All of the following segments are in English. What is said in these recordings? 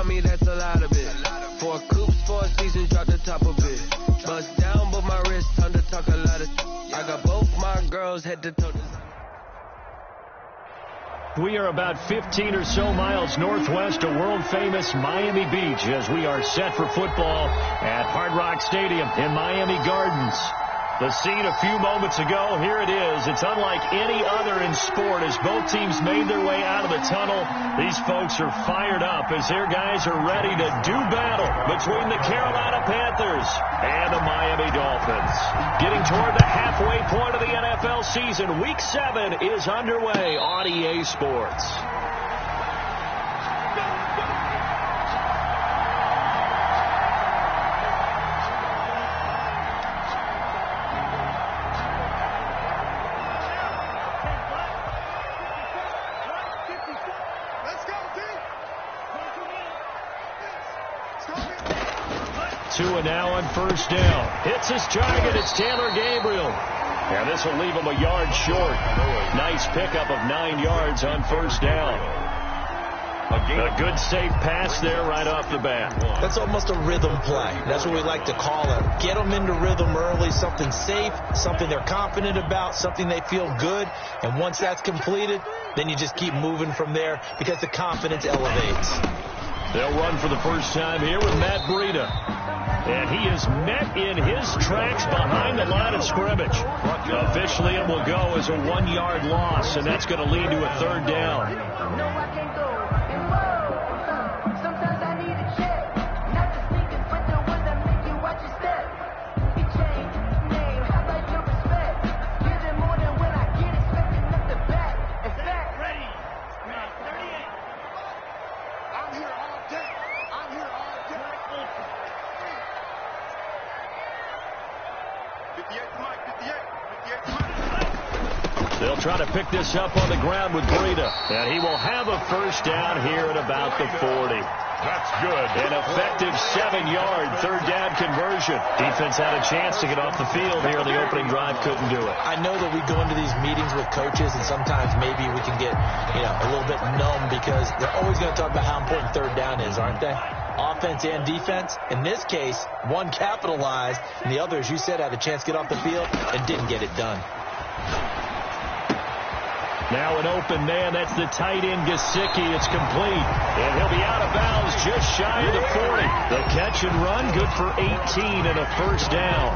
on me, that's a lot of it. 4 coops, 4 seasons, drop the top of it. Bust down, but my wrist, time to talk a lot of. I got both my girls head to toe. We are about 15 or so miles northwest of world-famous Miami Beach as we are set for football at Hard Rock Stadium in Miami Gardens. The scene a few moments ago, here it is. It's unlike any other in sport as both teams made their way out of the tunnel. These folks are fired up as their guys are ready to do battle between the Carolina Panthers and the Miami Dolphins. Getting toward the halfway point of the NFL season, Week 7 is underway on EA Sports. 2 now on first down. Hits his target. It's Taylor Gabriel. And this will leave him a yard short. Nice pickup of 9 yards on first down. A good safe pass there right off the bat. That's almost a rhythm play. That's what we like to call it. Get them into rhythm early, something safe, something they're confident about, something they feel good. And once that's completed, then you just keep moving from there because the confidence elevates. They'll run for the first time here with Matt Breida. And he is met in his tracks behind the line of scrimmage. Officially, it will go as a 1-yard loss, and that's going to lead to a third down. They'll try to pick this up on the ground with Breida. And he will have a first down here at about the 40. That's good. An effective 7-yard third down conversion. Defense had a chance to get off the field here in the opening drive. Couldn't do it. I know that we go into these meetings with coaches, and sometimes maybe we can get a little bit numb because they're always going to talk about how important third down is, aren't they? Offense and defense. In this case, one capitalized, and the other, as you said, had a chance to get off the field and didn't get it done. Now an open man. That's the tight end, Gesicki. It's complete. And he'll be out of bounds just shy of the 40. The catch and run, good for 18 and a first down.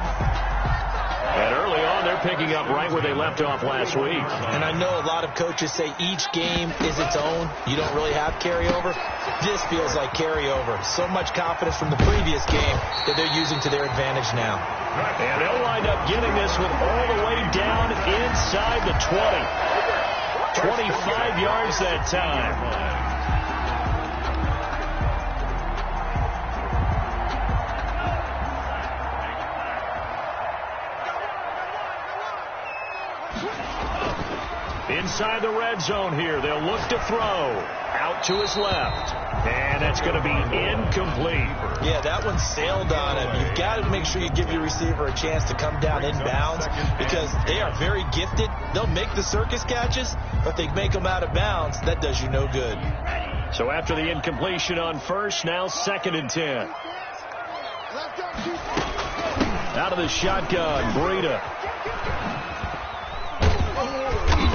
And early on, they're picking up right where they left off last week. And I know a lot of coaches say each game is its own. You don't really have carryover. This feels like carryover. So much confidence from the previous game that they're using to their advantage now. And they'll wind up getting this with all the way down inside the 20. 25 yards that time. Inside the red zone here. They'll look to throw. Out to his left. And that's going to be incomplete. Yeah, that one sailed on him. You've got to make sure you give your receiver a chance to come down inbounds because they are very gifted. They'll make the circus catches, but they make them out of bounds. That does you no good. So after the incompletion on first, now 2nd and 10. Out of the shotgun, Breida.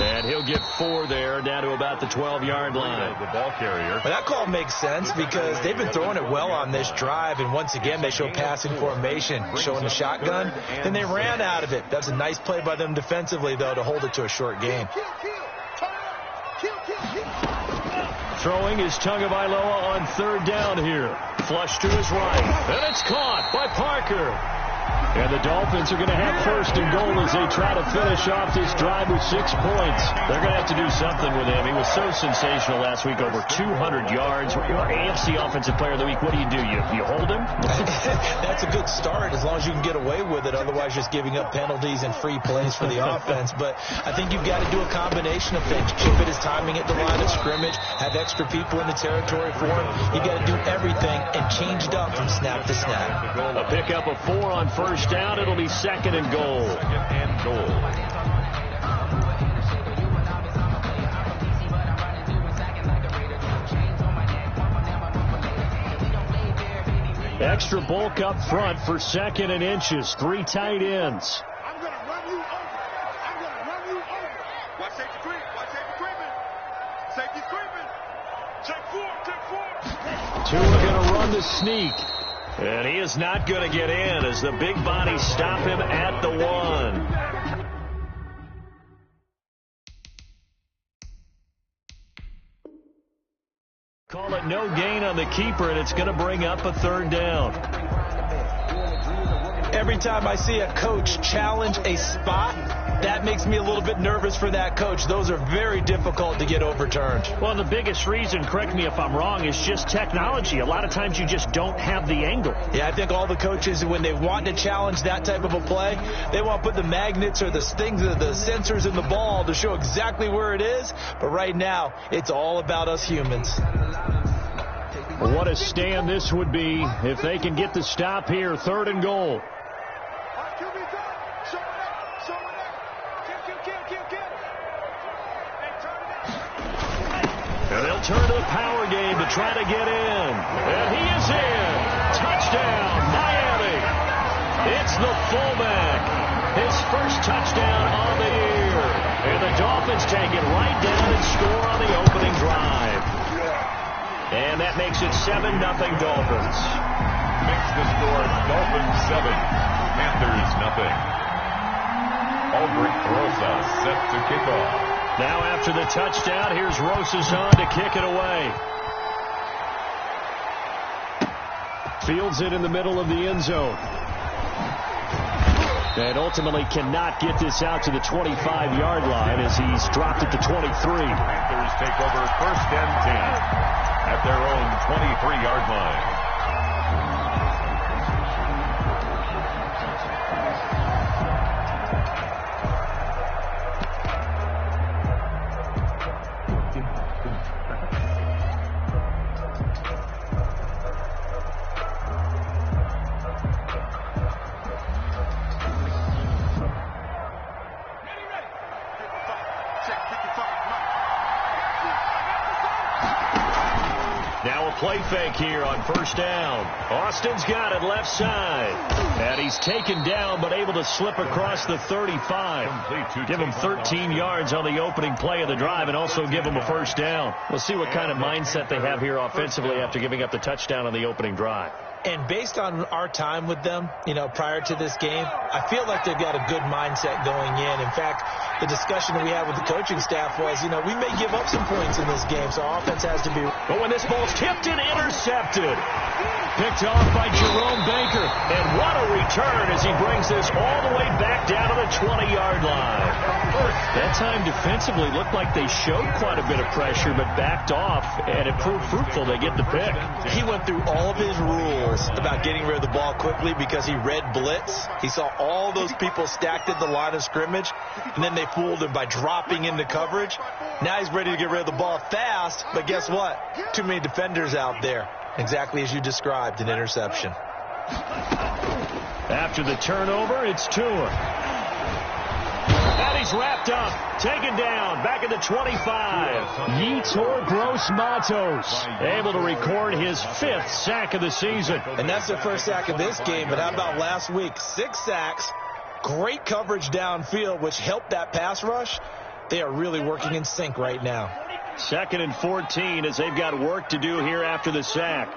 And he'll get 4 there, down to about the 12-yard line. The ball carrier. But that call makes sense because they've been throwing it well on this drive, and once again they show passing formation, showing the shotgun, and they ran out of it. That's a nice play by them defensively, though, to hold it to a short game. Throwing is Tagovailoa on 3rd down here. Flush to his right. And it's caught by Parker. And the Dolphins are going to have 1st and goal as they try to finish off this drive with 6 points. They're going to have to do something with him. He was so sensational last week, over 200 yards. AFC Offensive Player of the Week, what do? You hold him? That's a good start as long as you can get away with it. Otherwise, just giving up penalties and free plays for the offense. But I think you've got to do a combination of things. Keep it as timing at the line of scrimmage. Have extra people in the territory for him. You've got to do everything and change it up from snap to snap. A pickup of 4 on first down. It'll be 2nd and goal. Extra bulk up front for 2nd and inches. 3 tight ends. I'm going to run you over. I'm going to run you over. Watch safety creep. Watch safety creeping. Safety creeping. Check 4. Check 4. Tua going to run the sneak. And he is not going to get in as the big bodies stop him at the 1. Call it no gain on the keeper, and it's going to bring up a 3rd down. Every time I see a coach challenge a spot, that makes me a little bit nervous for that coach. Those are very difficult to get overturned. Well, the biggest reason, correct me if I'm wrong, is just technology. A lot of times you just don't have the angle. Yeah, I think all the coaches, when they want to challenge that type of a play, they want to put the magnets or the things, the sensors in the ball to show exactly where it is. But right now, it's all about us humans. What a stand this would be if they can get the stop here. 3rd and goal. And they'll turn to the power game to try to get in. And he is in. Touchdown, Miami. It's the fullback. His first touchdown of the year. And the Dolphins take it right down and score on the opening drive. And that makes it 7-0 Dolphins. Makes the score Dolphins 7, Panthers 0. Aldrich Rosas set to kick off. Now after the touchdown, here's Rosas to kick it away. Fields it in the middle of the end zone. And ultimately cannot get this out to the 25-yard line as he's dropped it to 23. Panthers take over 1st and 10 at their own 23-yard line. Play fake here on 1st down. Austin's got it left side. And he's taken down but able to slip across the 35. Give him 13 yards on the opening play of the drive and also give him a 1st down. We'll see what kind of mindset they have here offensively after giving up the touchdown on the opening drive. And based on our time with them, prior to this game, I feel like they've got a good mindset going in. In fact, the discussion that we had with the coaching staff was, we may give up some points in this game, so our offense has to be. But when this ball's tipped and intercepted, picked off by Jerome Baker. And what a return as he brings this all the way back down to the 20-yard line. That time defensively looked like they showed quite a bit of pressure, but backed off, and it proved fruitful. They get the pick. He went through all of his rules about getting rid of the ball quickly because he read blitz. He saw all those people stacked at the line of scrimmage, and then they fooled him by dropping into coverage. Now he's ready to get rid of the ball fast, but guess what? Too many defenders out there. Exactly as you described, an interception. After the turnover, it's Tua. And he's wrapped up, taken down, back at the 25. Yetur Gross-Matos able to record his 5th sack of the season. And that's the first sack of this game, but how about last week? 6 sacks, great coverage downfield, which helped that pass rush. They are really working in sync right now. 2nd and 14 as they've got work to do here after the sack.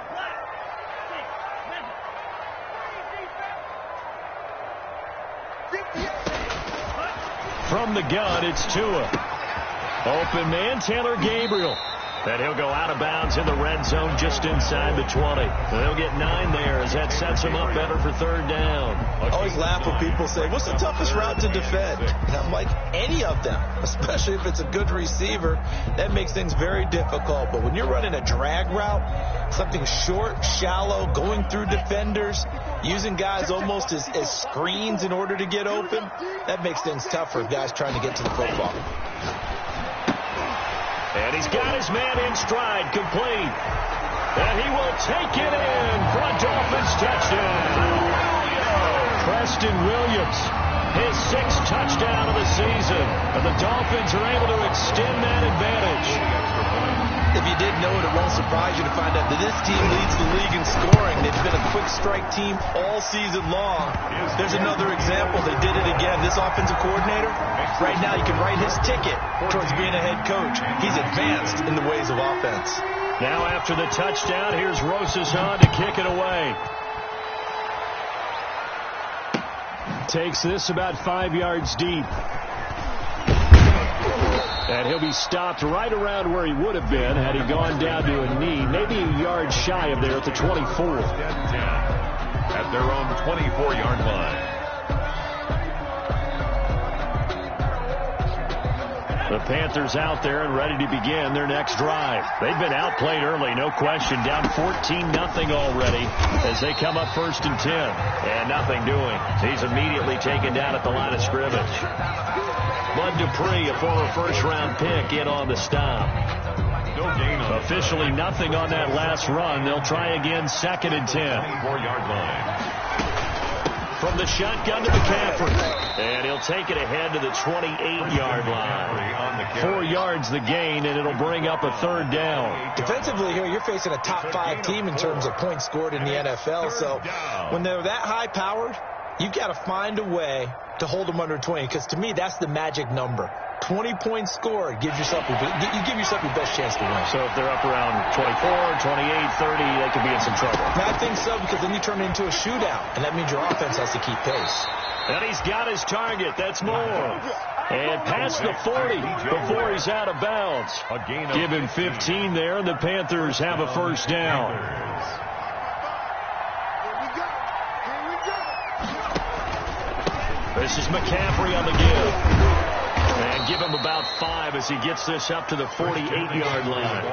From the gun, it's Tua. Open man, Taylor Gabriel. And he'll go out of bounds in the red zone just inside the 20. They'll get 9 there as that sets him up better for 3rd down. I always laugh when people say, what's the toughest route to defend? And I'm like, any of them, especially if it's a good receiver. That makes things very difficult. But when you're running a drag route, something short, shallow, going through defenders, using guys almost as screens in order to get open, that makes things tough for guys trying to get to the football. And he's got his man in stride, complete. And he will take it in for a Dolphins touchdown. Preston Williams, his 6th touchdown of the season. And the Dolphins are able to extend that advantage. If you didn't know it, it won't surprise you to find out that this team leads the league in scoring. They've been a quick strike team all season long. There's another example. They did it again. This offensive coordinator, right now you can write his ticket towards being a head coach. He's advanced in the ways of offense. Now after the touchdown, here's Rosas on to kick it away. Takes this about 5 yards deep. And he'll be stopped right around where he would have been had he gone down to a knee, maybe a yard shy of there at the 24. At their own 24-yard line. The Panthers out there and ready to begin their next drive. They've been outplayed early, no question. Down 14-0 already as they come up 1st and 10. And nothing doing. He's immediately taken down at the line of scrimmage. Bud Dupree, a former first-round pick, in on the stop. No gain on officially nothing on that last run. They'll try again 2nd and 10. 24-yard line. From the shotgun to McCaffrey. And he'll take it ahead to the 28-yard line. 4 yards the gain, and it'll bring up a 3rd down. Defensively here, you're facing a top 5 team in terms of points scored in the NFL. So when they're that high-powered, you've got to find a way to hold them under 20, because to me, that's the magic number. 20 points scored, you give yourself your best chance to win. So if they're up around 24, 28, 30, they could be in some trouble. And I think so, because then you turn it into a shootout, and that means your offense has to keep pace. And he's got his target. That's more. And past the 40 before he's out of bounds. Give him 15 there, and the Panthers have a 1st down. This is McCaffrey on the give. And give him about 5 as he gets this up to the 48-yard line.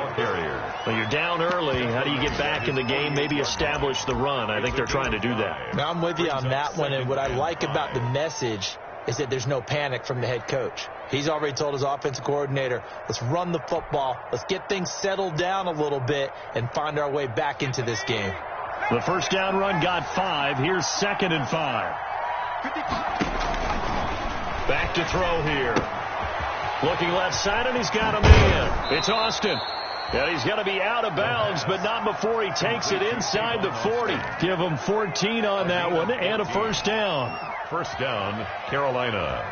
Well, you're down early. How do you get back in the game? Maybe establish the run. I think they're trying to do that. Now, I'm with you on that one. And what I like about the message is that there's no panic from the head coach. He's already told his offensive coordinator, let's run the football. Let's get things settled down a little bit and find our way back into this game. The 1st down run got 5. Here's 2nd and 5. Back to throw here. Looking left side, and he's got a man. It's Austin. And he's going to be out of bounds, but not before he takes it inside the 40. Give him 14 on that one and a 1st down. 1st down, Carolina.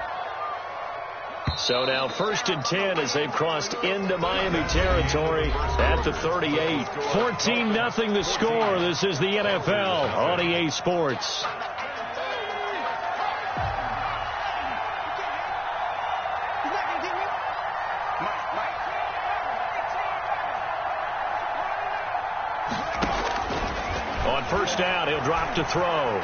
So now 1st and 10 as they've crossed into Miami territory at the 38. 14-0 the score. This is the NFL on EA Sports. On 1st down, he'll drop to throw.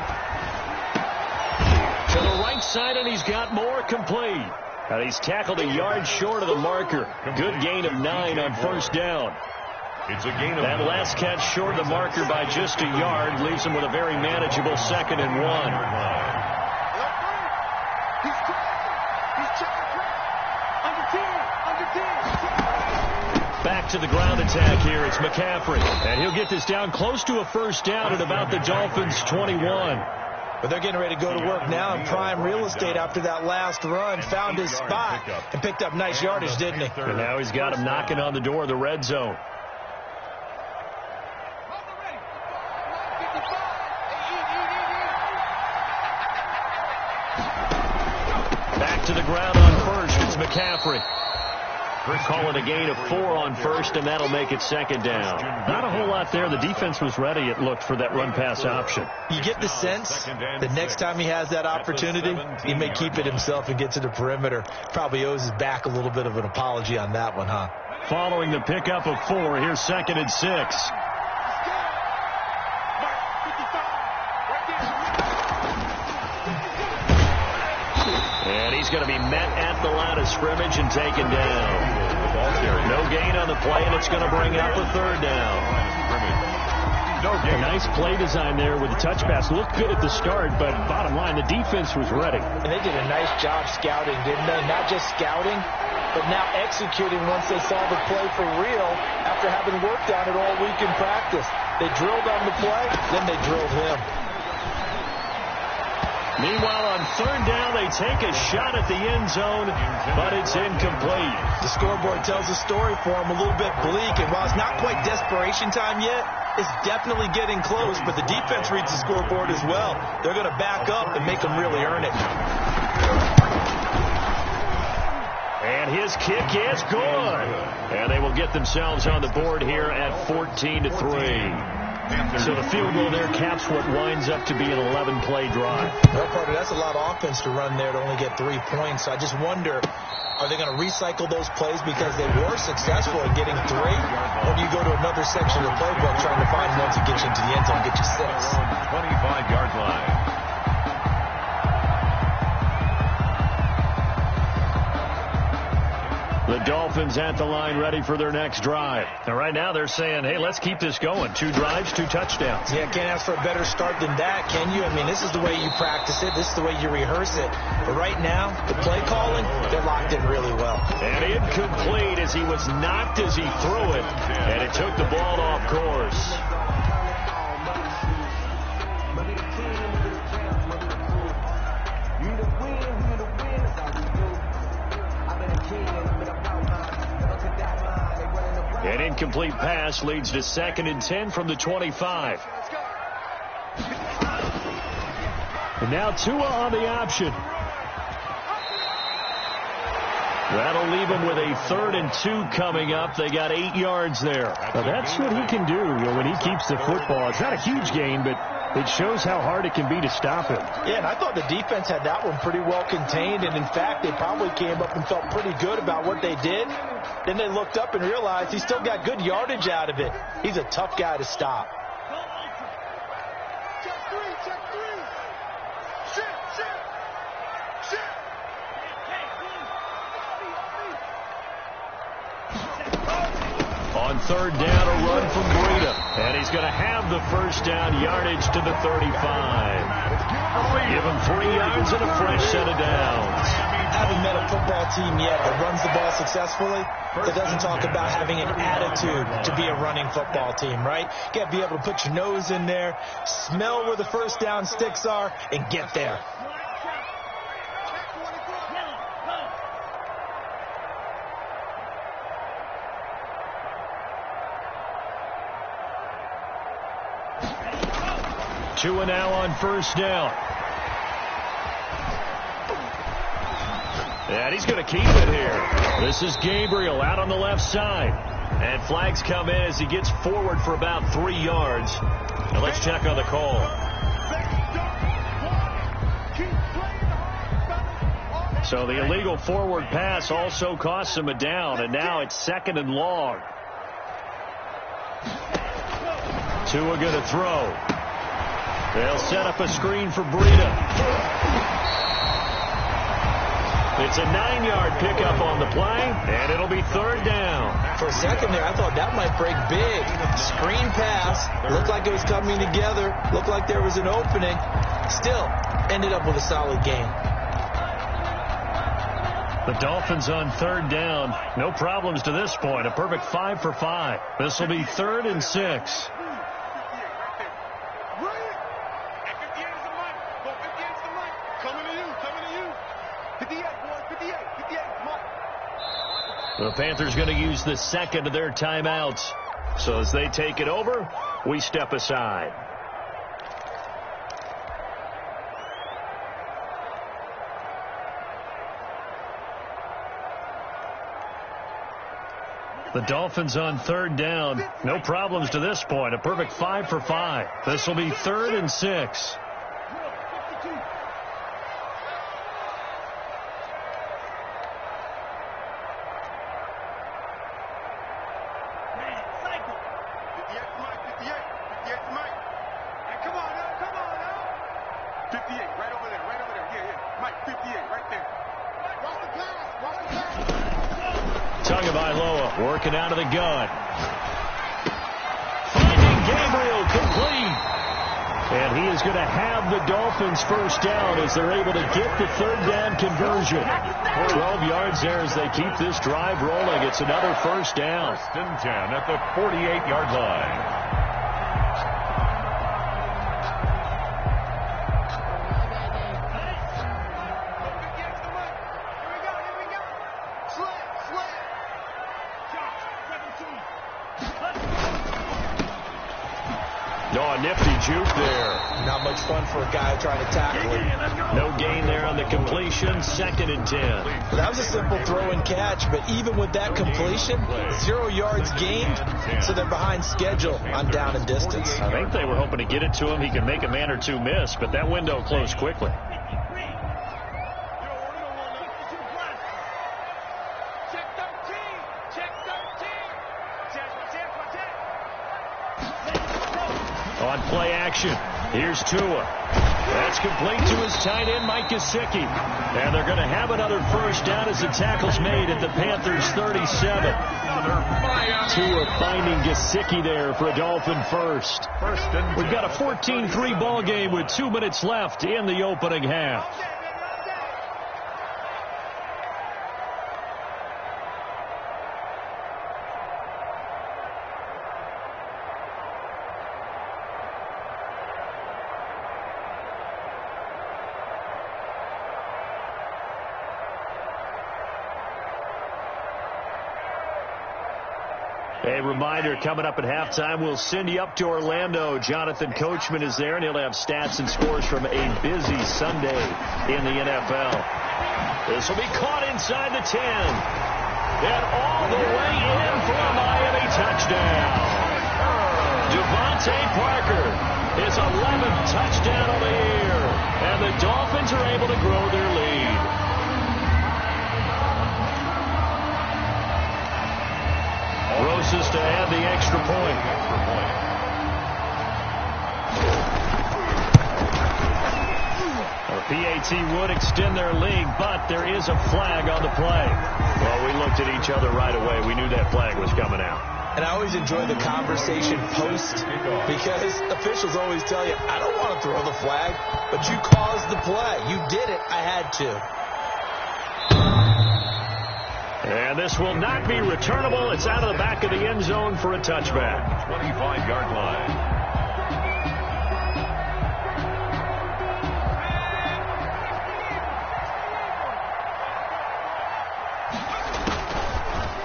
To the right side, and he's got more complete. And he's tackled a yard short of the marker. Good gain of 9 on 1st down. It's a gain of that last catch short of the marker by just a yard leaves him with a very manageable 2nd and 1. Back to the ground attack here. It's McCaffrey. And he'll get this down close to a 1st down at about the Dolphins' 21. But they're getting ready to go to work now in prime real estate after that last run. Found his spot and picked up nice yardage, didn't he? And now he's got him knocking on the door of the red zone. Back to the ground on 1st. It's McCaffrey. Call it a gain of 4 on 1st, and that'll make it 2nd down. Not a whole lot there. The defense was ready, it looked, for that run-pass option. You get the sense that next time he has that opportunity, he may keep it himself and get to the perimeter. Probably owes his back a little bit of an apology on that one, huh? Following the pickup of 4, here's 2nd and 6. And he's going to be met at the line of scrimmage and taken down. No gain on the play, and it's going to bring up a 3rd down. A nice play design there with the touch pass. Looked good at the start, but bottom line, the defense was ready. And they did a nice job scouting, didn't they? Not just scouting, but now executing once they saw the play for real after having worked on it all week in practice. They drilled on the play, then they drilled him. Meanwhile, on third down, they take a shot at the end zone, but it's incomplete. The scoreboard tells a story for them, a little bit bleak, and while it's not quite desperation time yet, it's definitely getting close, but the defense reads the scoreboard as well. They're going to back up and make them really earn it. And his kick is good. And they will get themselves on the board here at 14-3. So the field goal there caps what winds up to be an 11-play drive. Well, Carter, that's a lot of offense to run there to only get 3 points. I just wonder, are they going to recycle those plays because they were successful in getting 3? Or do you go to another section of the playbook trying to find one to get you into the end zone and get you 6? 25-yard line. The Dolphins at the line ready for their next drive. And right now they're saying, hey, let's keep this going. 2 drives, 2 touchdowns. Yeah, can't ask for a better start than that, can you? I mean, this is the way you practice it. This is the way you rehearse it. But right now, the play calling, they're locked in really well. And incomplete as he was knocked as he threw it. And it took the ball off course. An incomplete pass leads to 2nd and 10 from the 25. And now Tua on the option. That'll leave him with a 3rd and 2 coming up. They got 8 yards there. Now that's what he can do when he keeps the football. It's not a huge gain, but it shows how hard it can be to stop him. Yeah, and I thought the defense had that one pretty well contained, and in fact, they probably came up and felt pretty good about what they did. Then they looked up and realized he still got good yardage out of it. He's a tough guy to stop. Check 3, check 3. Shit. On 3rd down, a run from Breida. And he's going to have the first down yardage to the 35. Give him 3 yards and a fresh set of downs. Haven't met a football team yet that runs the ball successfully that doesn't talk about having an attitude to be a running football team, right? You got to be able to put your nose in there, smell where the first down sticks are, and get there. Tua now on 1st down. And he's going to keep it here. This is Gabriel out on the left side. And flags come in as he gets forward for about 3 yards. Now let's check on the call. So the illegal forward pass also costs him a down. And now it's 2nd and long. Tua going to throw. They'll set up a screen for Breida. It's a 9-yard pickup on the play, and it'll be 3rd down. For a second there, I thought that might break big. Screen pass. Looked like it was coming together. Looked like there was an opening. Still, ended up with a solid game. The Dolphins on 3rd down. No problems to this point. A perfect 5 for 5. This will be 3rd and 6. The Panthers going to use the 2nd of their timeouts. So as they take it over, we step aside. The Dolphins on 3rd down. No problems to this point. A perfect 5 for 5. This will be 3rd and 6. Working out of the gun. Finding Gabriel complete. And he is going to have the Dolphins first down as they're able to get the 3rd down conversion. 12 yards there as they keep this drive rolling. It's another first down. 1st and 10 at the 48-yard line. Oh, a nifty juke there. Not much fun for a guy trying to tackle him. No gain there on the completion. 2nd and 10. That was a simple throw and catch, but even with that completion, 0 yards gained, so they're behind schedule on down and distance. I think they were hoping to get it to him. He can make a man or two miss, but that window closed quickly. On play action, here's Tua. That's complete to his tight end, Mike Gesicki. And they're going to have another first down as the tackle's made at the Panthers' 37. Tua finding Gesicki there for a Dolphin first. We've got a 14-3 ball game with 2 minutes left in the opening half. A reminder, coming up at halftime, we'll send you up to Orlando. Jonathan Coachman is there, and he'll have stats and scores from a busy Sunday in the NFL. This will be caught inside the 10. And all the way in for a Miami touchdown. Devontae Parker, his 11th touchdown of the year. And the Dolphins are able to grow their lead. Rosas to add the extra point. PAT would extend their lead, but there is a flag on the play. Well, we looked at each other right away. We knew that flag was coming out. And I always enjoy the conversation post because officials always tell you, I don't want to throw the flag, but you caused the play. You did it. I had to. And this will not be returnable. It's out of the back of the end zone for a touchback. 25-yard line.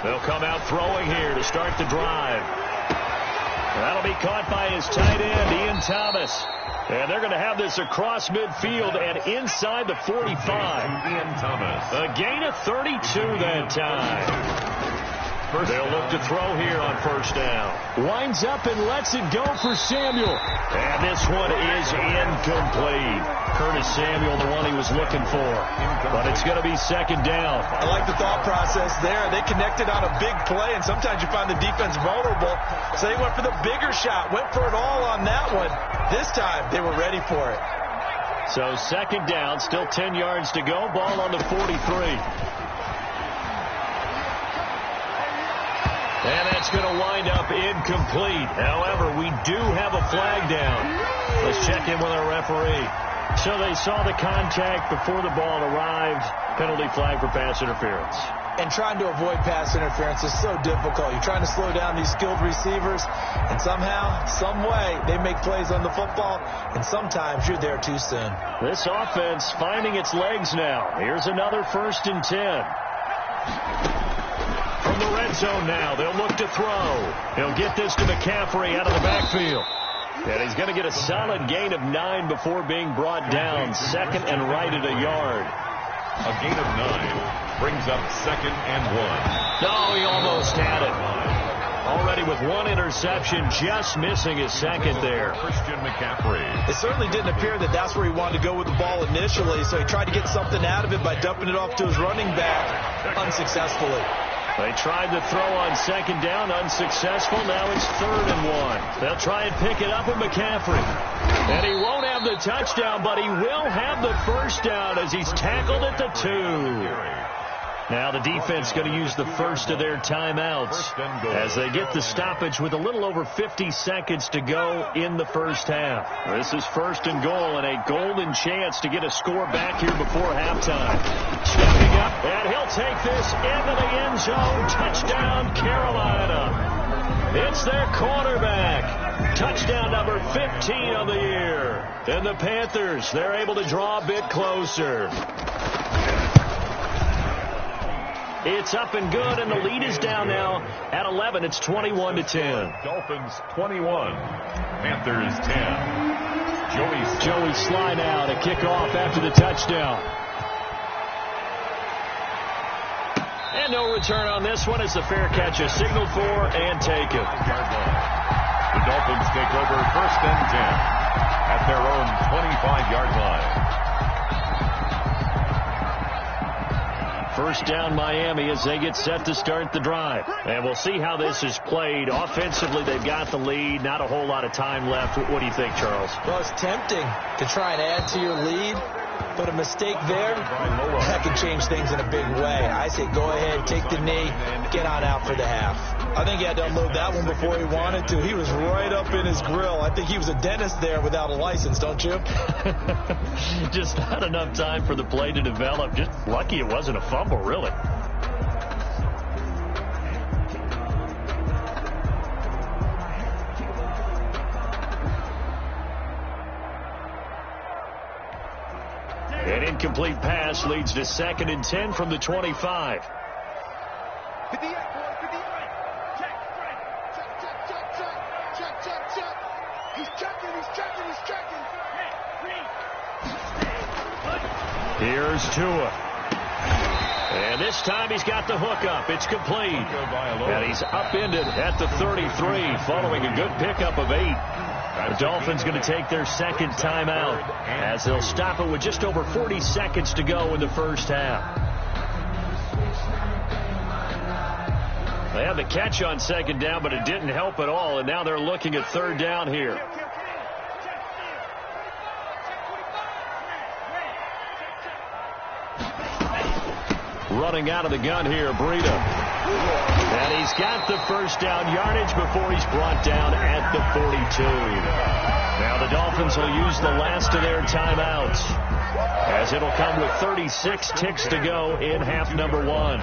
They'll come out throwing here to start the drive. That'll be caught by his tight end, Ian Thomas. And they're going to have this across midfield and inside the 45. Ian Thomas. A gain of 32 that time. They'll look to throw here on first down. Winds up and lets it go for Samuel. And this one is incomplete. Curtis Samuel, the one he was looking for. But it's going to be second down. I like the thought process there. They connected on a big play, and sometimes you find the defense vulnerable. So they went for the bigger shot, went for it all on that one. This time, they were ready for it. So second down, still 10 yards to go. Ball on the 43. And that's going to wind up incomplete. However, we do have a flag down. Let's check in with our referee. So they saw the contact before the ball arrived. Penalty flag for pass interference. And trying to avoid pass interference is so difficult. You're trying to slow down these skilled receivers, and somehow, some way, they make plays on the football, and sometimes you're there too soon. This offense finding its legs now. Here's another 1st and 10. From the red zone now, they'll look to throw. He'll get this to McCaffrey out of the backfield. And he's going to get a solid gain of 9 before being brought down. Second and right at a yard. A gain of 9 brings up 2nd and 1. No, he almost had it. Already with one interception, just missing his second there. Christian McCaffrey. It certainly didn't appear that that's where he wanted to go with the ball initially, so he tried to get something out of it by dumping it off to his running back unsuccessfully. They tried to throw on second down, unsuccessful. Now it's 3rd and 1. They'll try and pick it up with McCaffrey. And he won't have the touchdown, but he will have the first down as he's tackled at the 2. Now the defense going to use the first of their timeouts as they get the stoppage with a little over 50 seconds to go in the first half. This is 1st and goal and a golden chance to get a score back here before halftime. Stepping up, and he'll take this into the end zone. Touchdown, Carolina. It's their quarterback. Touchdown number 15 of the year. And the Panthers, they're able to draw a bit closer. It's up and good, and the lead is down now at 11. It's 21-10. Dolphins 21, Panthers 10. Joey Slye now to kick off after the touchdown. And no return on this one as the fair catch is signaled for and taken. The Dolphins take over 1st and 10 at their own 25-yard line. First down Miami as they get set to start the drive. And we'll see how this is played. Offensively, they've got the lead. Not a whole lot of time left. What do you think, Charles? Well, it's tempting to try and add to your lead, but a mistake there, that can change things in a big way. I say go ahead, take the knee, get on out for the half. I think he had to unload that one before he wanted to. He was right up in his grill. I think he was a dentist there without a license, don't you? Just not enough time for the play to develop. Just lucky it wasn't a fumble, really. An incomplete pass leads to 2nd and 10 from the 25. Here's Tua. And this time he's got the hook up. It's complete. And he's upended at the 33 following a good pickup of 8. The Dolphins going to take their second timeout as they'll stop it with just over 40 seconds to go in the first half. They had the catch on 2nd down, but it didn't help at all, and now they're looking at 3rd down here. Running out of the gun here, Breida. And he's got the first down yardage before he's brought down at the 42. Now the Dolphins will use the last of their timeouts, as it'll come with 36 ticks to go in half number 1.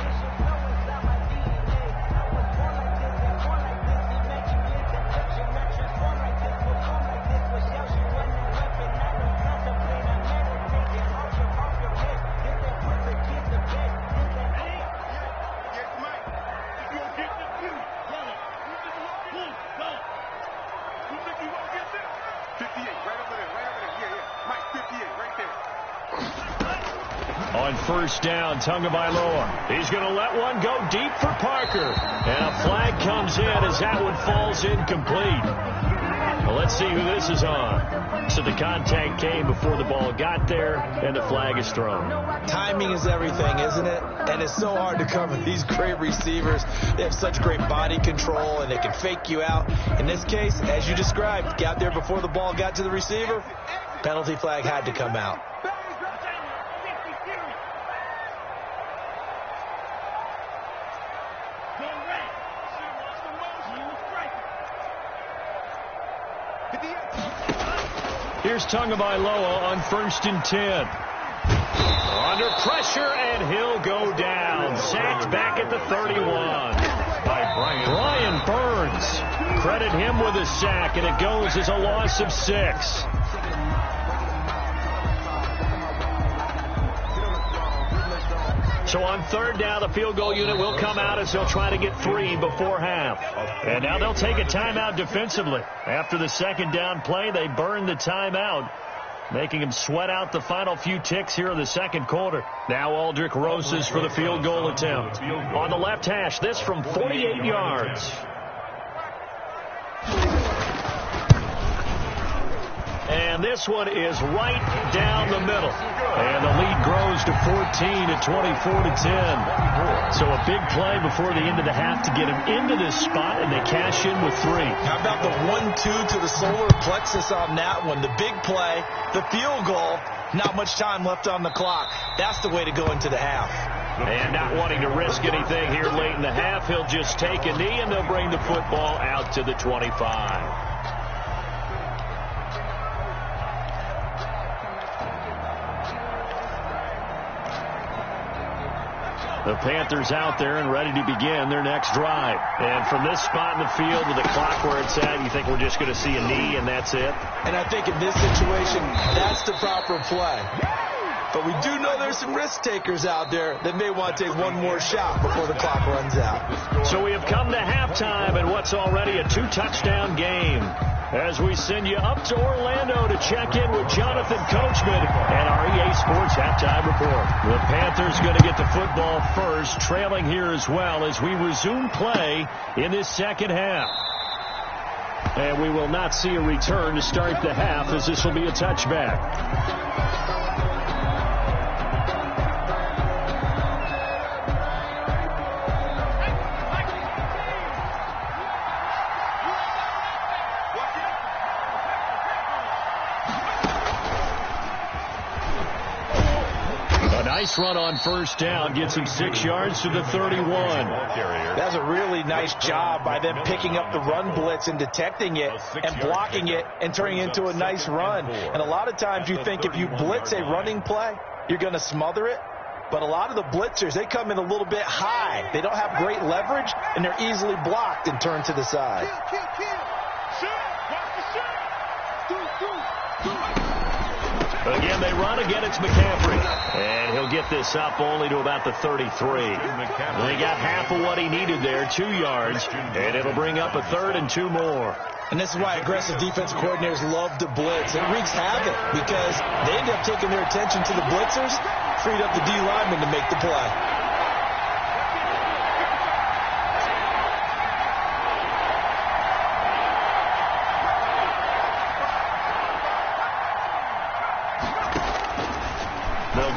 On first down, Tagovailoa. He's going to let one go deep for Parker. And a flag comes in as that one falls incomplete. Well, let's see who this is on. So the contact came before the ball got there, and the flag is thrown. Timing is everything, isn't it? And it's so hard to cover these great receivers. They have such great body control, and they can fake you out. In this case, as you described, got there before the ball got to the receiver. Penalty flag had to come out. Here's Tagovailoa on 1st and 10. Under pressure, and he'll go down. Sacked back at the 31 by Brian Burns. Credit him with a sack, and it goes as a loss of 6. So on 3rd down, the field goal unit will come out as they'll try to get 3 before half. And now they'll take a timeout defensively. After the 2nd down play, they burn the timeout, making them sweat out the final few ticks here in the 2nd quarter. Now Aldrick Rosas for the field goal attempt. On the left hash, this from 48 yards. And this one is right down the middle. And the lead grows to 14 at 24-10. So a big play before the end of the half to get him into this spot, and they cash in with 3. How about the 1-2 to the solar plexus on that one? The big play, the field goal, not much time left on the clock. That's the way to go into the half. And not wanting to risk anything here late in the half, he'll just take a knee, and they'll bring the football out to the 25. The Panthers out there and ready to begin their next drive. And from this spot in the field with the clock where it's at, you think we're just going to see a knee and that's it? And I think in this situation, that's the proper play. But we do know there's some risk takers out there that may want to take one more shot before the clock runs out. So we have come to halftime in what's already a 2-touchdown game. As we send you up to Orlando to check in with Jonathan Coachman and our EA Sports Halftime Report. The Panthers going to get the football first, trailing here as well as we resume play in this second half. And we will not see a return to start the half, as this will be a touchback. Nice run on first down. Gets him 6 yards to the 31. That's a really nice job by them picking up the run blitz and detecting it and blocking it and turning it into a nice run. And a lot of times you think if you blitz a running play, you're going to smother it. But a lot of the blitzers, they come in a little bit high. They don't have great leverage, and they're easily blocked and turned to the side. Again, they run. Again, it's McCaffrey. And he'll get this up only to about the 33. They got half of what he needed there, 2 yards. And it'll bring up a 3rd and 2 more. And this is why aggressive defensive coordinators love to blitz. It wreaks havoc because they end up taking their attention to the blitzers, freed up the D lineman to make the play.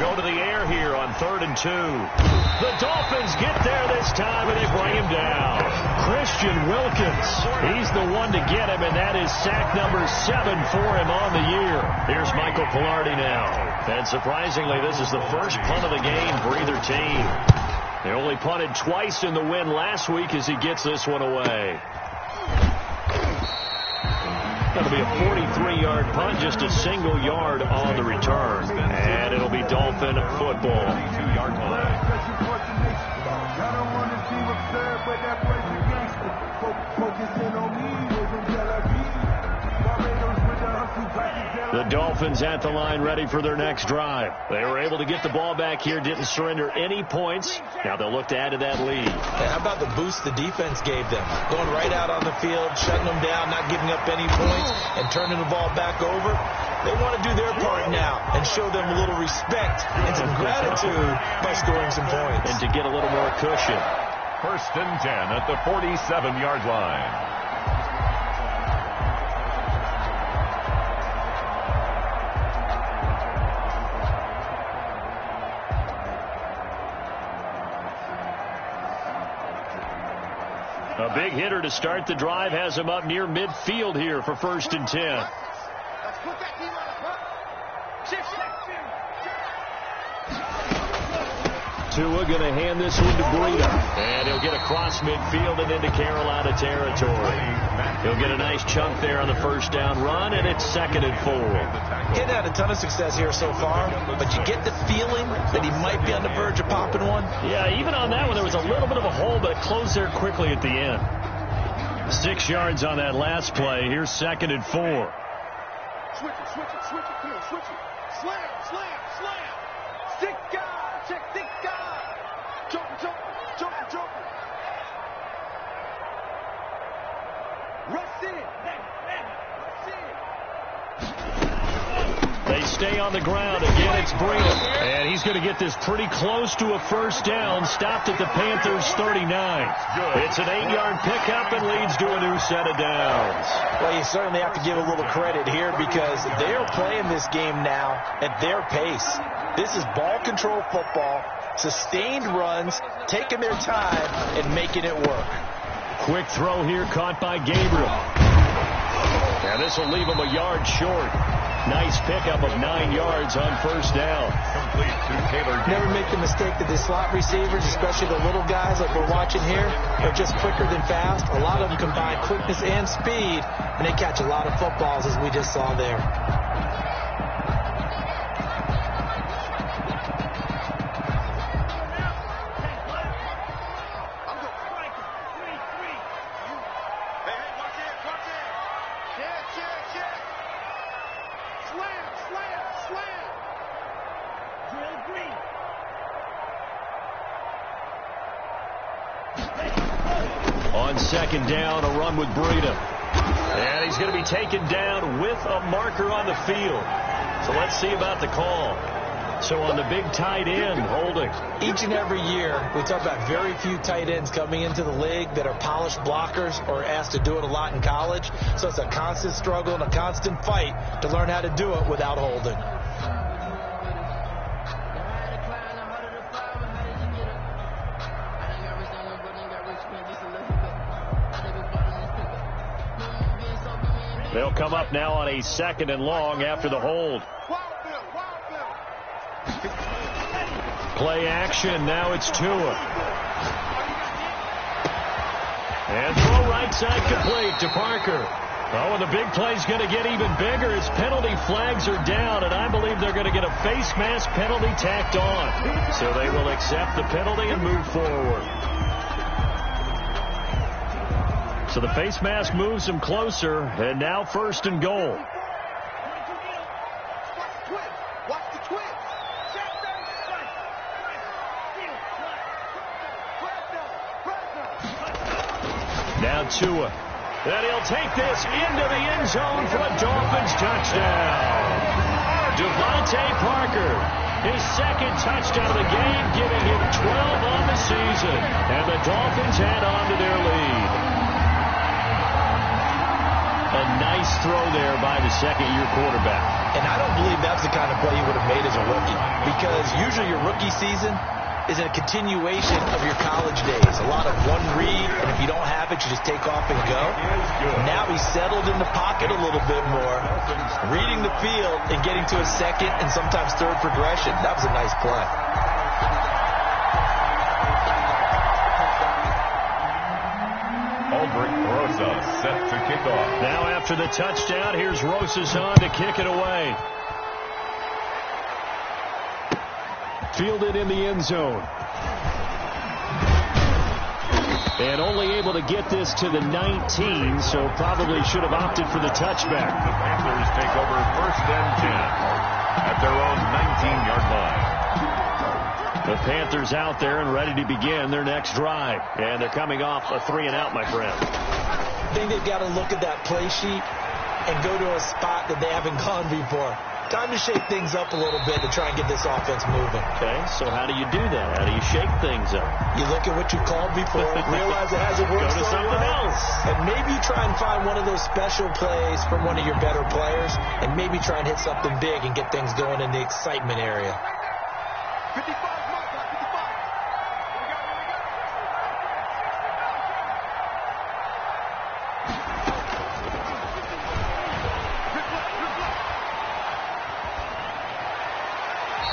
Go to the air here on 3rd and 2. The Dolphins get there this time, and they bring him down. Christian Wilkins, he's the one to get him, and that is sack number 7 for him on the year. Here's Michael Pilardi now. And surprisingly, this is the first punt of the game for either team. They only punted twice in the win last week as he gets this one away. Going to be a 43-yard punt, just a single yard on the return. And it'll be Dolphin football. 2-yard line. The Dolphins at the line ready for their next drive. They were able to get the ball back here, didn't surrender any points. Now they'll look to add to that lead. How about the boost the defense gave them? Going right out on the field, shutting them down, not giving up any points, and turning the ball back over. They want to do their part now and show them a little respect and some gratitude by scoring some points. And to get a little more cushion. 1st and 10 at the 47-yard line. A big hitter to start the drive has him up near midfield here for 1st and 10. Tua going to hand this one to Breida. And he'll get across midfield and into Carolina territory. He'll get a nice chunk there on the first down run, and it's 2nd and 4. Getting had a ton of success here so far, but you get the feeling that he might be on the verge of popping one. Yeah, even on that one, there was a little bit of a hole, but it closed there quickly at the end. 6 yards on that last play. Here's 2nd and 4. Switch it, switch it, switch it. Come on, switch it. Slam, slam, slam. Stick guy, check, stick guy. Joker, joker, joker, joker. Rush in, rush in. They stay on the ground. Again, it's Breida. And he's going to get this pretty close to a first down. Stopped at the Panthers' 39. It's an 8-yard pickup and leads to a new set of downs. Well, you certainly have to give a little credit here because they're playing this game now at their pace. This is ball control football, sustained runs, taking their time and making it work. Quick throw here caught by Gabriel. And this will leave him a yard short. Nice pickup of 9 yards on first down. Complete to Taylor. Never make the mistake that the slot receivers, especially the little guys like we're watching here, are just quicker than fast. A lot of them combine quickness and speed, and they catch a lot of footballs as we just saw there. On second down, a run with Breida. And he's going to be taken down with a marker on the field. So let's see about the call. So on the big tight end, holding. Each and every year, we talk about very few tight ends coming into the league that are polished blockers or asked to do it a lot in college. So it's a constant struggle and a constant fight to learn how to do it without holding. They'll come up now on a second and long after the hold. Play action. Now it's Tua. And throw right side complete to Parker. Oh, and the big play's going to get even bigger as penalty flags are down, and I believe they're going to get a face mask penalty tacked on. So they will accept the penalty and move forward. So the face mask moves them closer, and now first and goal. Now Tua. And he'll take this into the end zone for a Dolphins touchdown. Devontae Parker, his second touchdown of the game, giving him 12 on the season. And the Dolphins add on to their lead. A nice throw there by the second-year quarterback. And I don't believe that's the kind of play he would have made as a rookie, because usually your rookie season is a continuation of your college days. A lot of one read, and if you don't have it, you just take off and go. Now he's settled in the pocket a little bit more, reading the field and getting to a second and sometimes third progression. That was a nice play. Aldrich Rosa set to kick off. Now after the touchdown, here's Rosas to kick it away. Fielded in the end zone. And only able to get this to the 19, so probably should have opted for the touchback. The Panthers take over first and 10 at their own 19-yard line. The Panthers out there and ready to begin their next drive. And they're coming off a 3-and-out, my friend. I think they've got to look at that play sheet and go to a spot that they haven't gone before. Time to shake things up a little bit to try and get this offense moving. Okay, so how do you do that? How do you shake things up? You look at what you called before, realize it hasn't worked Go to so something well, else. and maybe try and find one of those special plays from one of your better players, and maybe try and hit something big and get things going in the excitement area. 55, Mike, 55.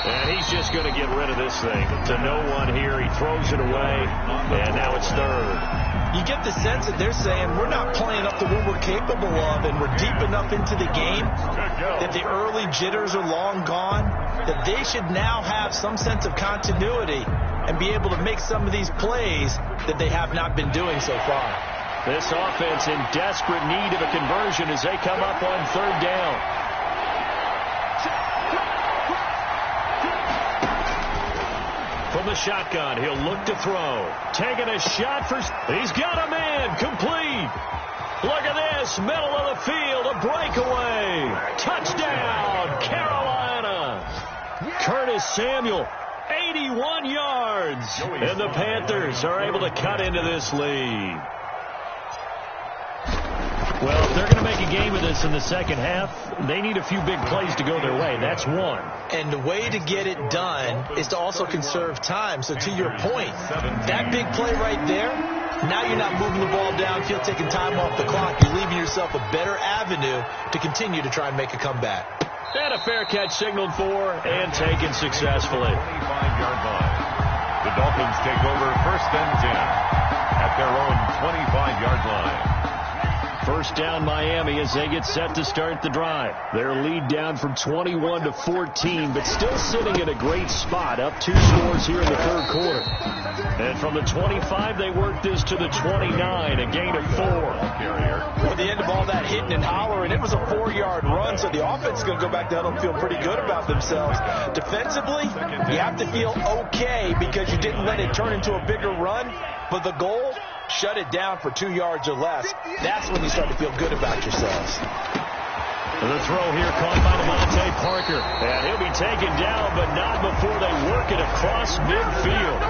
And he's just going to get rid of this thing. To no one here. He throws it away, and now it's third. You get the sense that they're saying we're not playing up to what we're capable of, and we're deep enough into the game that the early jitters are long gone, that they should now have some sense of continuity and be able to make some of these plays that they have not been doing so far. This offense in desperate need of a conversion as they come up on third down. From the shotgun, he'll look to throw. Taking a shot for... He's got a man. Complete. Look at this. Middle of the field. A breakaway. Touchdown, Carolina. Curtis Samuel, 81 yards. And the Panthers are able to cut into this lead. Well, if they're going to make a game of this in the second half, they need a few big plays to go their way. That's one. And the way to get it done is to also conserve time. So to your point, that big play right there, now you're not moving the ball downfield, taking time off the clock. You're leaving yourself a better avenue to continue to try and make a comeback. And a fair catch signaled for and taken successfully. 25-yard line. The Dolphins take over first and 10 at their own 25-yard line. First down Miami as they get set to start the drive. Their lead down from 21 to 14, but still sitting in a great spot, up 2 scores here in the third quarter. And from the 25, they work this to the 29, a gain of 4. At the end of all that hitting and hollering, it was a 4-yard run, so the offense offense is going to go back down and feel pretty good about themselves. Defensively, you have to feel okay because you didn't let it turn into a bigger run, but the goal, shut it down for 2 yards or less. That's when you start to feel good about yourselves. The throw here caught by DeVante Parker. And he'll be taken down, but not before they work it across midfield.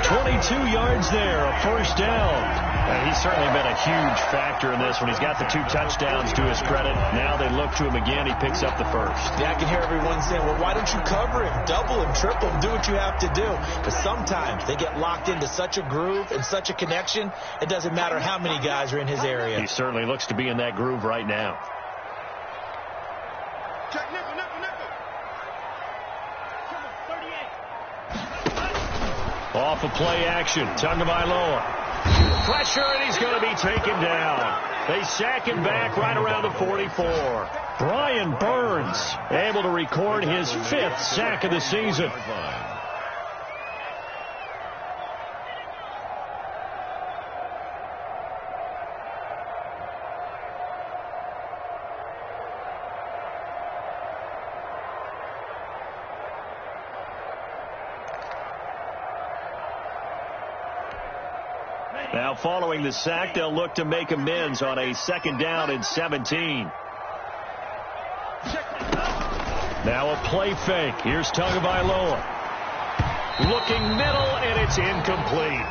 22 yards there, a first down. And he's certainly been a huge factor in this when he's got the 2 touchdowns to his credit. Now they look to him again. He picks up the first. Yeah, I can hear everyone saying, well, why don't you cover him, double him, triple him, do what you have to do. But sometimes they get locked into such a groove and such a connection, it doesn't matter how many guys are in his area. He certainly looks to be in that groove right now. Check nickel. Off of play action, Tagovailoa. Pressure, and he's going to be taken down. They sack him back right around the 44. Brian Burns able to record his 5th sack of the season. Now following the sack, they'll look to make amends on a 2nd down and 17. Now a play fake. Here's Tagovailoa. Looking middle, and it's incomplete.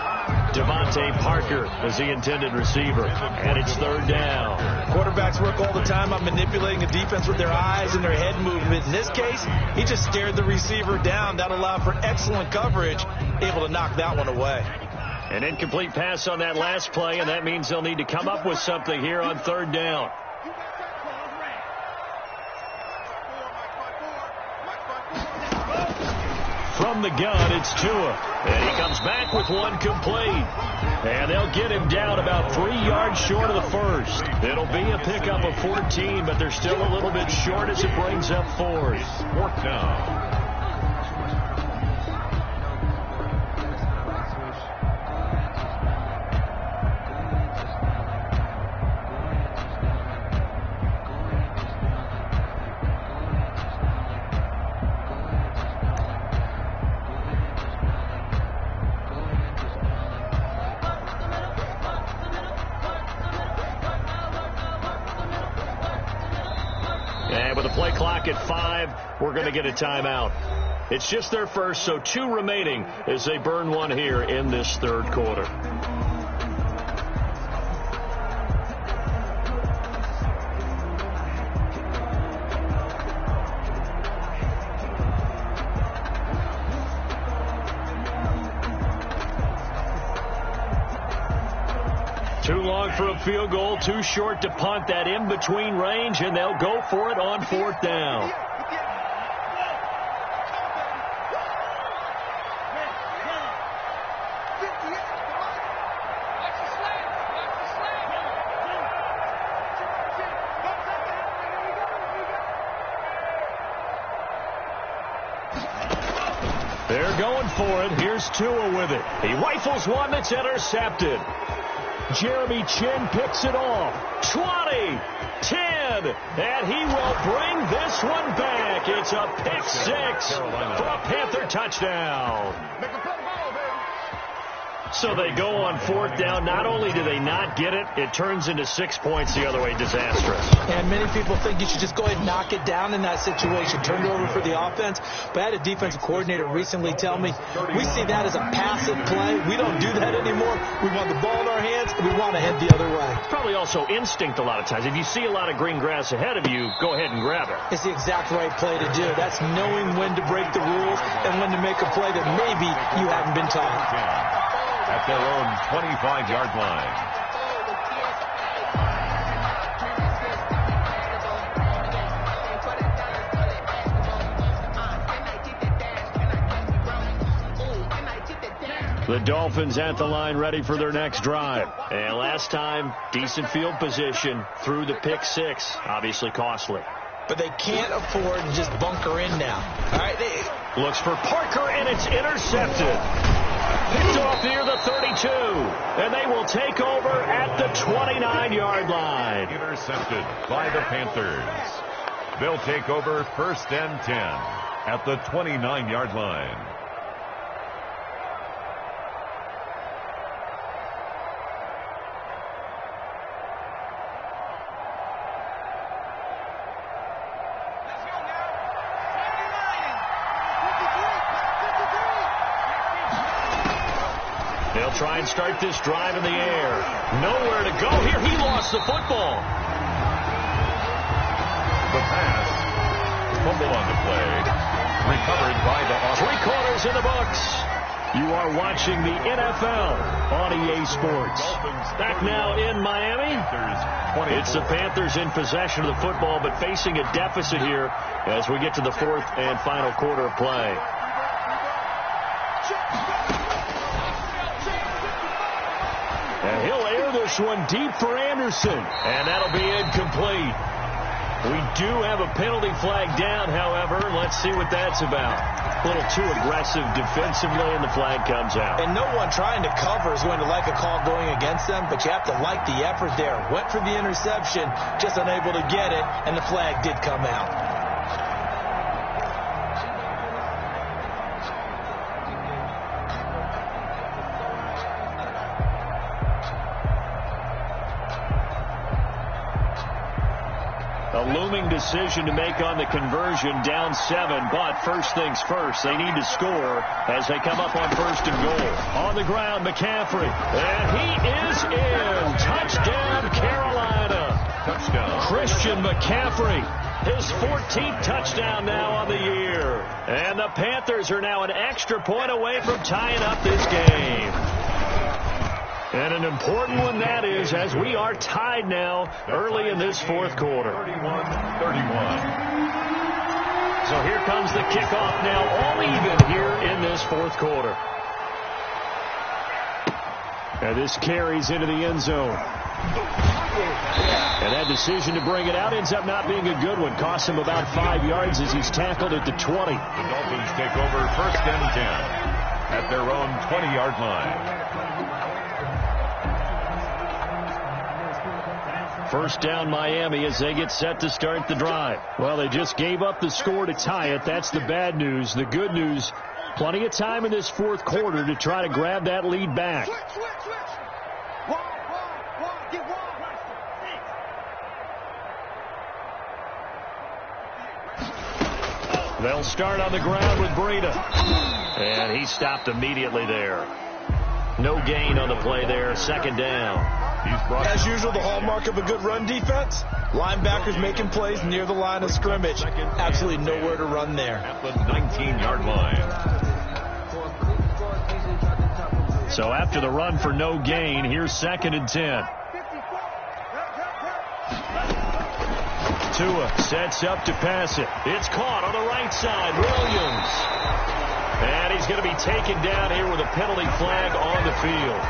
DeVante Parker is the intended receiver, and it's 3rd down. Quarterbacks work all the time on manipulating the defense with their eyes and their head movement. In this case, he just stared the receiver down. That allowed for excellent coverage, able to knock that one away. An incomplete pass on that last play, and that means they'll need to come up with something here on 3rd down. From the gun, it's Tua. And he comes back with one complete. And they'll get him down about 3 yards short of the first. It'll be a pickup of 14, but they're still a little bit short as it brings up 4th. 4th down. At 5, we're going to get a timeout. It's just their first, so 2 remaining as they burn one here in this 3rd quarter. Too long for a field goal, too short to punt. That in-between range, and they'll go for it on 4th down. They're going for it. Here's Tua with it. He rifles one that's intercepted. Jeremy Chin picks it off. 20, 10, and he will bring this one back. It's a pick 6 for a Panther touchdown. So they go on 4th down. Not only do they not get it, it turns into 6 points the other way. Disastrous. And many people think you should just go ahead and knock it down in that situation. Turn it over for the offense. But I had a defensive coordinator recently tell me, we see that as a passive play. We don't do that anymore. We want the ball in our hands, and we want to head the other way. Probably also instinct a lot of times. If you see a lot of green grass ahead of you, go ahead and grab it. It's the exact right play to do. That's knowing when to break the rules and when to make a play that maybe you haven't been taught. At their own 25-yard line. The Dolphins at the line ready for their next drive. And last time, decent field position through the pick 6. Obviously costly. But they can't afford to just bunker in now. All right, looks for Parker, and it's intercepted. Picked off near the 32, and they will take over at the 29-yard line. Intercepted by the Panthers. They'll take over 1st and 10 at the 29-yard line. They'll try and start this drive in the air. Nowhere to go here. He lost the football. The pass. Fumble on the play. Recovered by the offense. 3 quarters in the books. You are watching the NFL on EA Sports. Back now in Miami. It's the Panthers in possession of the football, but facing a deficit here as we get to the 4th and final quarter of play. And he'll air this one deep for Anderson. And that'll be incomplete. We do have a penalty flag down, however. Let's see what that's about. A little too aggressive defensively, and the flag comes out. And no one trying to cover is going to like a call going against them, but you have to like the effort there. Went for the interception, just unable to get it, and the flag did come out. A looming decision to make on the conversion, down 7, but first things first, they need to score as they come up on 1st and goal. On the ground, McCaffrey, and he is in. Touchdown, Carolina. Touchdown. Christian McCaffrey, his 14th touchdown now on the year. And the Panthers are now an extra point away from tying up this game. And an important one that is, as we are tied now early in this 4th quarter. 31-31. So here comes the kickoff now, all even here in this 4th quarter. And this carries into the end zone. And that decision to bring it out ends up not being a good one. Costs him about 5 yards as he's tackled at the 20. The Dolphins take over 1st and 10 at their own 20-yard line. 1st down Miami as they get set to start the drive. Well, they just gave up the score to tie it. That's the bad news. The good news, plenty of time in this 4th quarter to try to grab that lead back. They'll start on the ground with Breida. And he stopped immediately there. No gain on the play there. 2nd down. As usual, the hallmark of a good run defense, linebackers making plays near the line of scrimmage. Absolutely nowhere to run there. At the 19-yard line. So after the run for no gain, here's 2nd and 10. Tua sets up to pass it. It's caught on the right side. Williams. And he's going to be taken down here with a penalty flag on the field.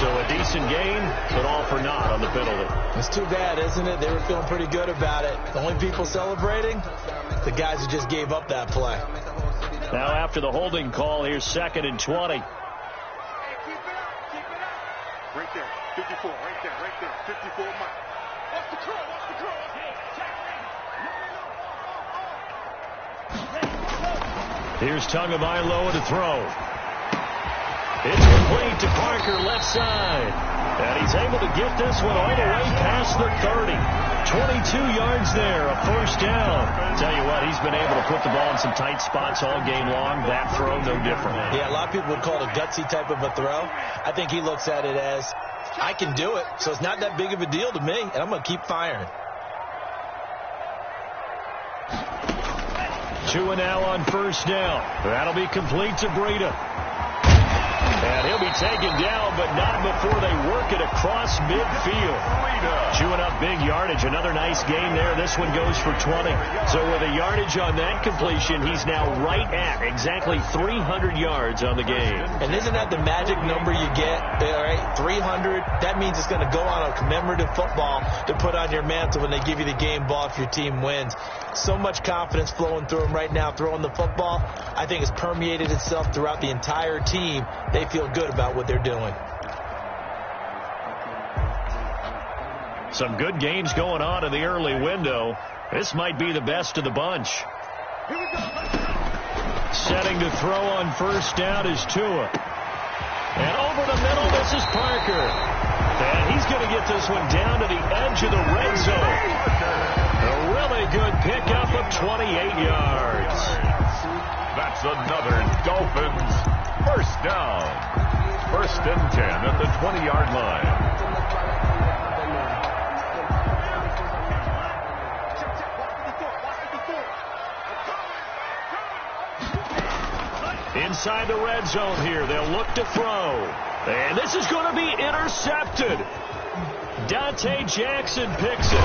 So a decent gain, but all for naught on the penalty. It's too bad, isn't it? They were feeling pretty good about it. The only people celebrating, the guys who just gave up that play. Now after the holding call, here's 2nd and 20. Right there, 54, right there, 54 Mike. Off the curl, Here's Tagovailoa to throw. It's complete to Parker, left side. And he's able to get this one all the way past the 30. 22 yards there, a 1st down. Tell you what, he's been able to put the ball in some tight spots all game long. That throw, no different. Yeah, a lot of people would call it a gutsy type of a throw. I think he looks at it as, I can do it, so it's not that big of a deal to me, and I'm going to keep firing. Tua now on 1st down. That'll be complete to Breida. And he'll be taken down, but not before they work it across midfield. Chewing up big yardage. Another nice gain there. This one goes for 20. So with a yardage on that completion, he's now right at exactly 300 yards on the game. And isn't that the magic number you get? All right, 300. That means it's going to go on a commemorative football to put on your mantle when they give you the game ball if your team wins. So much confidence flowing through him right now, throwing the football. I think it's permeated itself throughout the entire team. They feel good about what they're doing. Some good games going on in the early window. This might be the best of the bunch. Setting to throw on first down is Tua. And over the middle, this is Parker. And he's going to get this one down to the edge of the red zone. A really good pickup of 28 yards. That's another Dolphins first down. 1st and 10 at the 20-yard line. Inside the red zone here, they'll look to throw. And this is going to be intercepted. Dante Jackson picks it.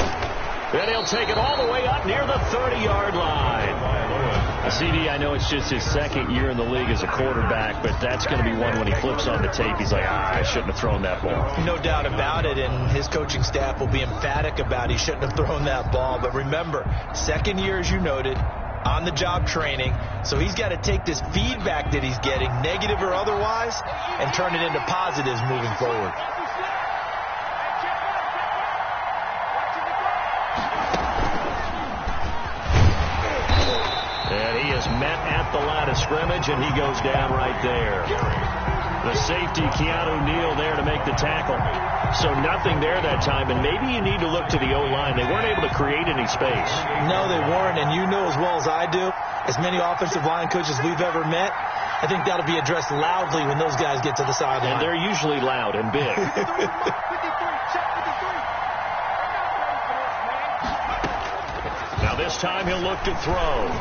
And he'll take it all the way up near the 30-yard line. CD, I know it's just his 2nd year in the league as a quarterback, but that's going to be one when he flips on the tape. He's like, I shouldn't have thrown that ball. No doubt about it, and his coaching staff will be emphatic about he shouldn't have thrown that ball. But remember, 2nd year, as you noted, on-the-job training, so he's got to take this feedback that he's getting, negative or otherwise, and turn it into positives moving forward. And he is met at the line of scrimmage, and he goes down right there. The safety, Keanu Neal, there to make the tackle. So nothing there that time, and maybe you need to look to the O-line. They weren't able to create any space. No, they weren't, and you know as well as I do, as many offensive line coaches we've ever met, I think that'll be addressed loudly when those guys get to the sideline. And they're usually loud and big. Now this time he'll look to throw.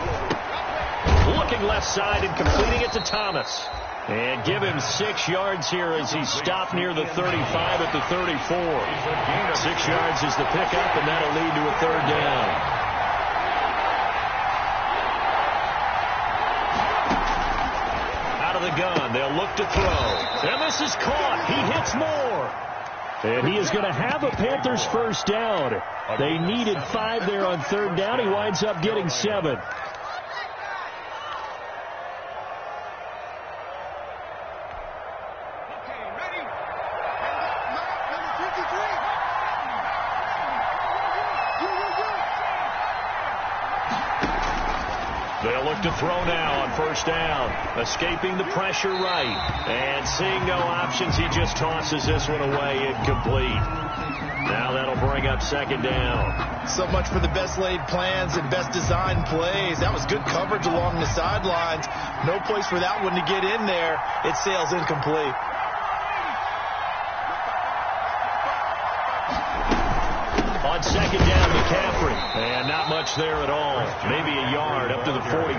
Looking left side and completing it to Thomas. And give him 6 yards here as he's stopped near the 35 at the 34. 6 yards is the pickup, and that'll lead to a 3rd down. Out of the gun, they'll look to throw. And this is caught. He hits more. And he is going to have a Panthers first down. They needed 5 there on 3rd down. He winds up getting 7. They'll look to throw now on first down. Escaping the pressure right. And seeing no options, he just tosses this one away, incomplete. Now that'll bring up 2nd down. So much for the best laid plans and best designed plays. That was good coverage along the sidelines. No place for that one to get in there. It sails incomplete. On 2nd down, McCaffrey. And not much there at all. Maybe a yard up to the 43.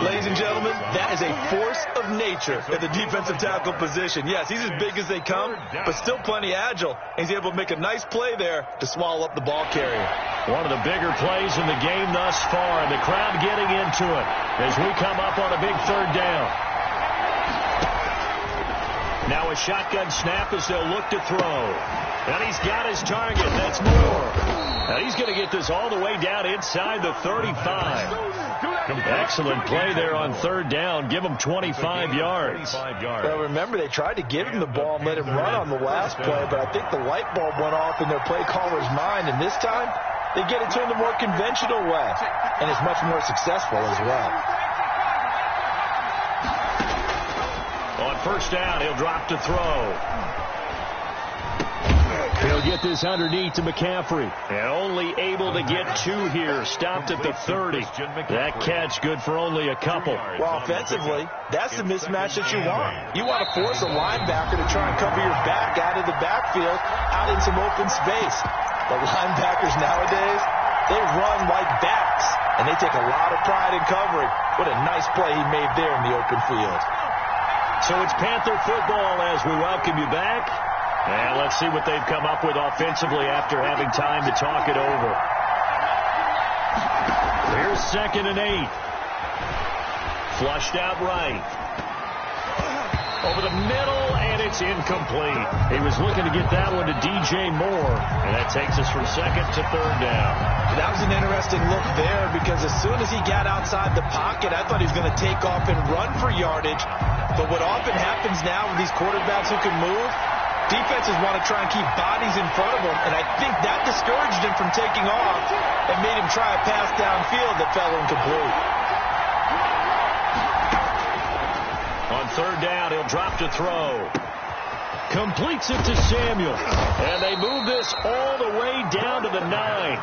Ladies and gentlemen, that is a force of nature at the defensive tackle position. Yes, he's as big as they come, but still plenty agile. He's able to make a nice play there to swallow up the ball carrier. One of the bigger plays in the game thus far. The crowd getting into it as we come up on a big 3rd down. Now a shotgun snap as they'll look to throw. And he's got his target. That's Moore. Now he's going to get this all the way down inside the 35. Excellent play there on 3rd down. Give him 25 yards. Well, remember, they tried to give him the ball and let him run on the last play, but I think the light bulb went off in their play caller's mind, and this time they get it to him the more conventional way, and it's much more successful as well. On first down, he'll drop to throw. He'll get this underneath to McCaffrey. And only able to get 2 here. Stopped at the 30. That catch good for only a couple. Well, offensively, that's the mismatch that you want. You want to force a linebacker to try and cover your back out of the backfield, out in some open space. The linebackers nowadays, they run like backs, and they take a lot of pride in covering. What a nice play he made there in the open field. So it's Panther football as we welcome you back. And let's see what they've come up with offensively after having time to talk it over. Here's 2nd and 8. Flushed out right. Over the middle, and it's incomplete. He was looking to get that one to DJ Moore. And that takes us from 2nd to 3rd down. That was an interesting look there because as soon as he got outside the pocket, I thought he was going to take off and run for yardage. But what often happens now with these quarterbacks who can move, defenses want to try and keep bodies in front of him, and I think that discouraged him from taking off and made him try a pass downfield that fell incomplete. On third down, he'll drop to throw. Completes it to Samuel. And they move this all the way down to the 9.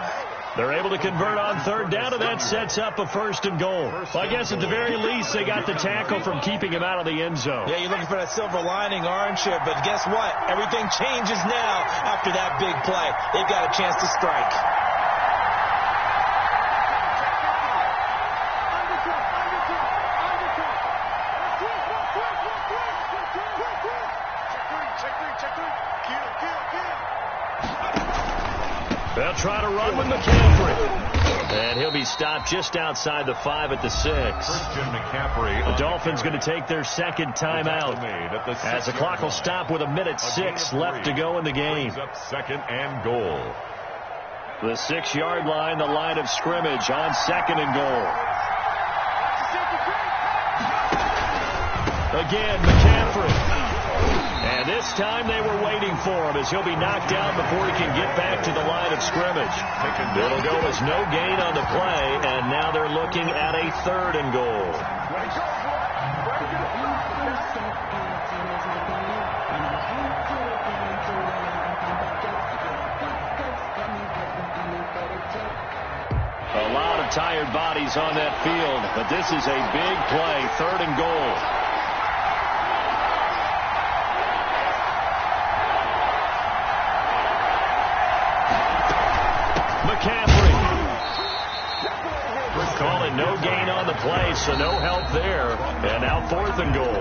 They're able to convert on third down, and that sets up a 1st and goal. Well, I guess at the very least, they got the tackle from keeping him out of the end zone. Yeah, you're looking for that silver lining, aren't you? But guess what? Everything changes now after that big play. They've got a chance to strike. They'll try to run with McCaffrey. And he'll be stopped just outside the 5 at the 6. Christian McCaffrey. The Dolphins going to take their second timeout as the clock will stop with 1:06 left to go in the game. Up 2nd and goal. The 6-yard line, the line of scrimmage on 2nd and goal. Again, McCaffrey. And this time they were waiting for him as he'll be knocked down before he can get back to the line of scrimmage. It'll go as no gain on the play, and now they're looking at a 3rd and goal. A lot of tired bodies on that field, but this is a big play, 3rd and goal. McCaffrey. Call it no gain on the play, so no help there. And now 4th and goal.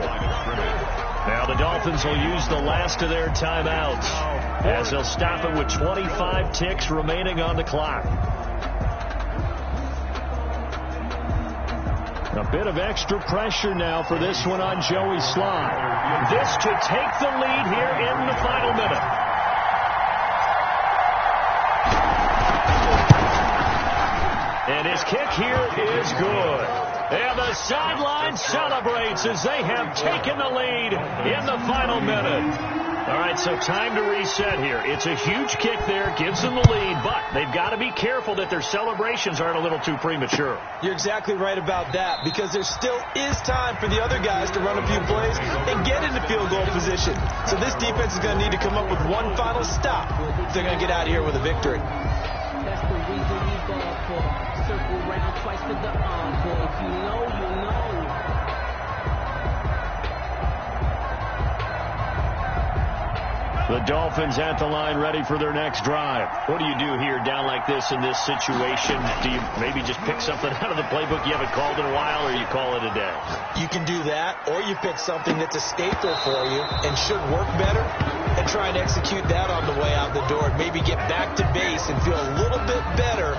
Now the Dolphins will use the last of their timeouts as they'll stop it with 25 ticks remaining on the clock. A bit of extra pressure now for this one on Joey Slye. This to take the lead here in the final minute. And his kick here is good. And the sideline celebrates as they have taken the lead in the final minute. All right, so time to reset here. It's a huge kick there, gives them the lead, but they've got to be careful that their celebrations aren't a little too premature. You're exactly right about that, because there still is time for the other guys to run a few plays and get into field goal position. So this defense is going to need to come up with one final stop if they're going to get out of here with a victory. That's the reason we ball for. Circle round twice with the encore. If you know, you know. The Dolphins at the line ready for their next drive. What do you do here down like this in this situation? Do you maybe just pick something out of the playbook you haven't called in a while, or you call it a day? You can do that, or you pick something that's a staple for you and should work better and try and execute that on the way out the door and maybe get back to base and feel a little bit better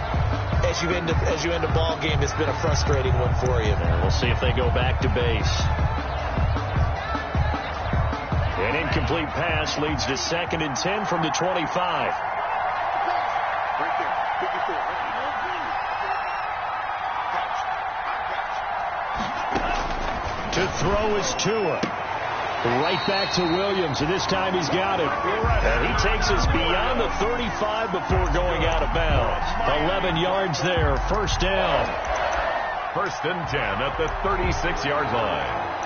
as you end a ball game that's been a frustrating one for you. And we'll see if they go back to base. An incomplete pass leads to 2nd and 10 from the 25. Right there, 54. To throw is Tua. Right back to Williams, and this time he's got it. And he takes us beyond the 35 before going out of bounds. 11 yards there, 1st down. 1st and 10 at the 36-yard line.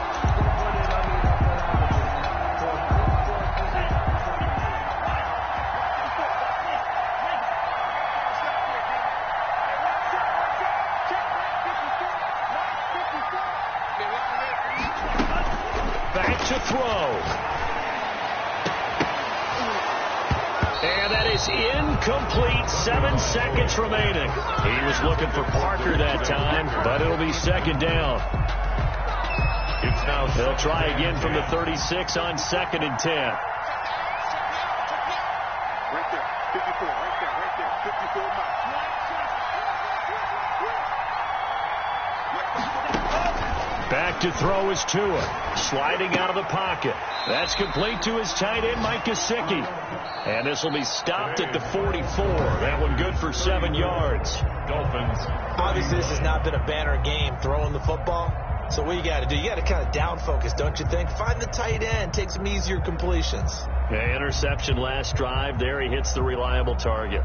To throw. And that is incomplete. 7 seconds remaining. He was looking for Parker that time, but it'll be 2nd down. It's now They'll try again from the 36 on 2nd and 10. Right there, 54, right there, 54 miles. Back to throw is Tua. Sliding out of the pocket. That's complete to his tight end, Mike Gesicki. And this will be stopped at the 44. That one good for 7 yards. Dolphins. Obviously, this has not been a banner game throwing the football. So what you got to do, you got to kind of down focus, don't you think? Find the tight end, take some easier completions. Yeah, interception last drive. There he hits the reliable target.